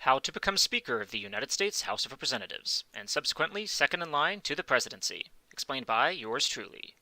How to become Speaker of the United States House of Representatives, and subsequently second in line to the presidency. Explained by yours truly.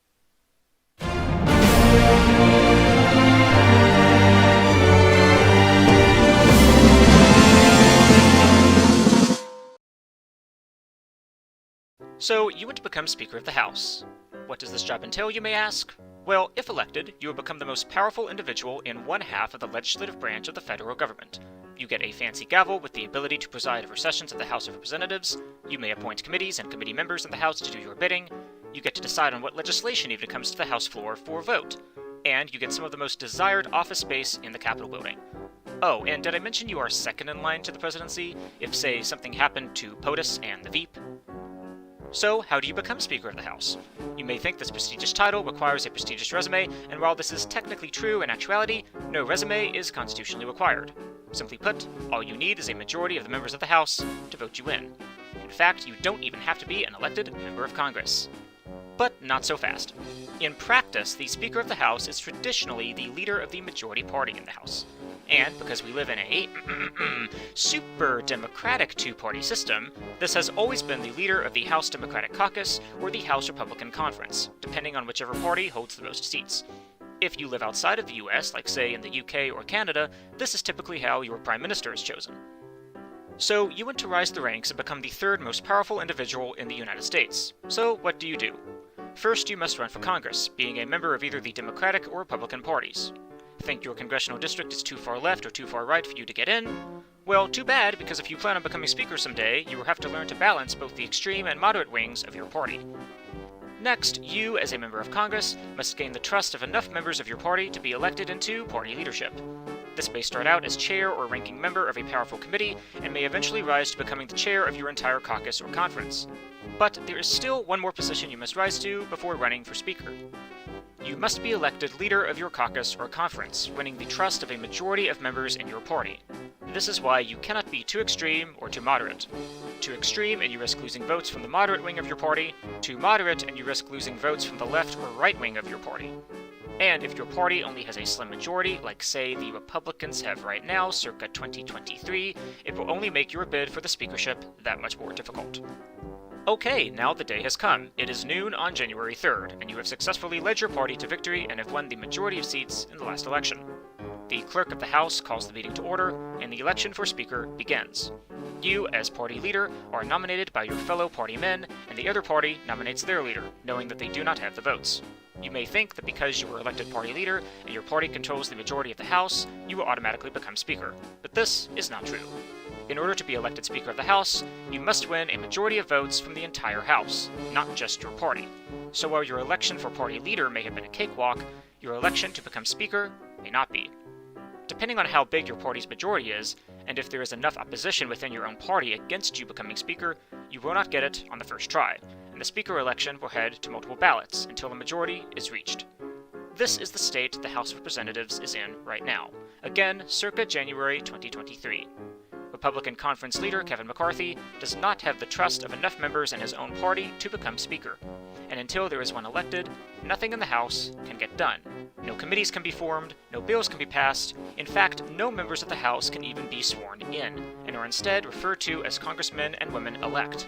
So, you want to become Speaker of the House. What does this job entail, you may ask? Well, if elected, you will become the most powerful individual in one half of the legislative branch of the federal government. You get a fancy gavel with the ability to preside over sessions of the House of Representatives. You may appoint committees and committee members in the House to do your bidding. You get to decide on what legislation even comes to the House floor for a vote. And you get some of the most desired office space in the Capitol building. Oh, and did I mention you are second in line to the presidency if, say, something happened to POTUS and the Veep? So, how do you become Speaker of the House? You may think this prestigious title requires a prestigious resume, and while this is technically true in actuality, no resume is constitutionally required. Simply put, all you need is a majority of the members of the House to vote you in. In fact, you don't even have to be an elected member of Congress. But not so fast. In practice, the Speaker of the House is traditionally the leader of the majority party in the House. And because we live in a super democratic two-party system, this has always been the leader of the House Democratic Caucus or the House Republican Conference, depending on whichever party holds the most seats. If you live outside of the US, like say in the UK or Canada, this is typically how your Prime Minister is chosen. So you want to rise the ranks and become the third most powerful individual in the United States. So what do? First, you must run for Congress, being a member of either the Democratic or Republican parties. Think your congressional district is too far left or too far right for you to get in? Well, too bad, because if you plan on becoming Speaker someday, you will have to learn to balance both the extreme and moderate wings of your party. Next, you, as a member of Congress, must gain the trust of enough members of your party to be elected into party leadership. This may start out as chair or ranking member of a powerful committee, and may eventually rise to becoming the chair of your entire caucus or conference. But there is still one more position you must rise to before running for Speaker. You must be elected leader of your caucus or conference, winning the trust of a majority of members in your party. This is why you cannot be too extreme or too moderate. Too extreme and you risk losing votes from the moderate wing of your party, too moderate and you risk losing votes from the left or right wing of your party. And if your party only has a slim majority, like say the Republicans have right now, circa 2023, it will only make your bid for the speakership that much more difficult. Okay, now the day has come. It is noon on January 3rd, and you have successfully led your party to victory and have won the majority of seats in the last election. The clerk of the House calls the meeting to order, and the election for Speaker begins. You, as party leader, are nominated by your fellow party men, and the other party nominates their leader, knowing that they do not have the votes. You may think that because you were elected party leader and your party controls the majority of the House, you will automatically become Speaker. But this is not true. In order to be elected Speaker of the House, you must win a majority of votes from the entire House, not just your party. So while your election for party leader may have been a cakewalk, your election to become Speaker may not be. Depending on how big your party's majority is, and if there is enough opposition within your own party against you becoming Speaker, you will not get it on the first try, and the Speaker election will head to multiple ballots until the majority is reached. This is the state the House of Representatives is in right now, again circa January 2023. Republican Conference leader Kevin McCarthy does not have the trust of enough members in his own party to become Speaker, and until there is one elected, nothing in the House can get done. No committees can be formed, no bills can be passed, in fact, no members of the House can even be sworn in, and are instead referred to as congressmen and women-elect.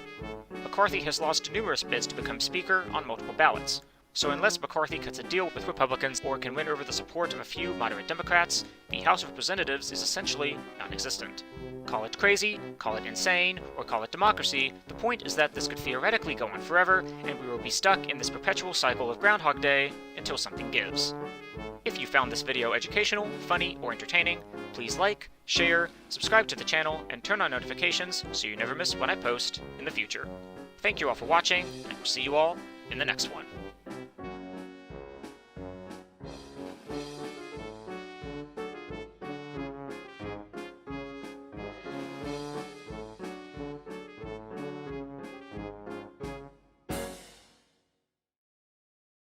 McCarthy has lost numerous bids to become Speaker on multiple ballots, so unless McCarthy cuts a deal with Republicans or can win over the support of a few moderate Democrats, the House of Representatives is essentially non-existent. Call it crazy, call it insane, or call it democracy, the point is that this could theoretically go on forever, and we will be stuck in this perpetual cycle of Groundhog Day until something gives. If you found this video educational, funny, or entertaining, please like, share, subscribe to the channel, and turn on notifications so you never miss when I post in the future. Thank you all for watching, and I will see you all in the next one.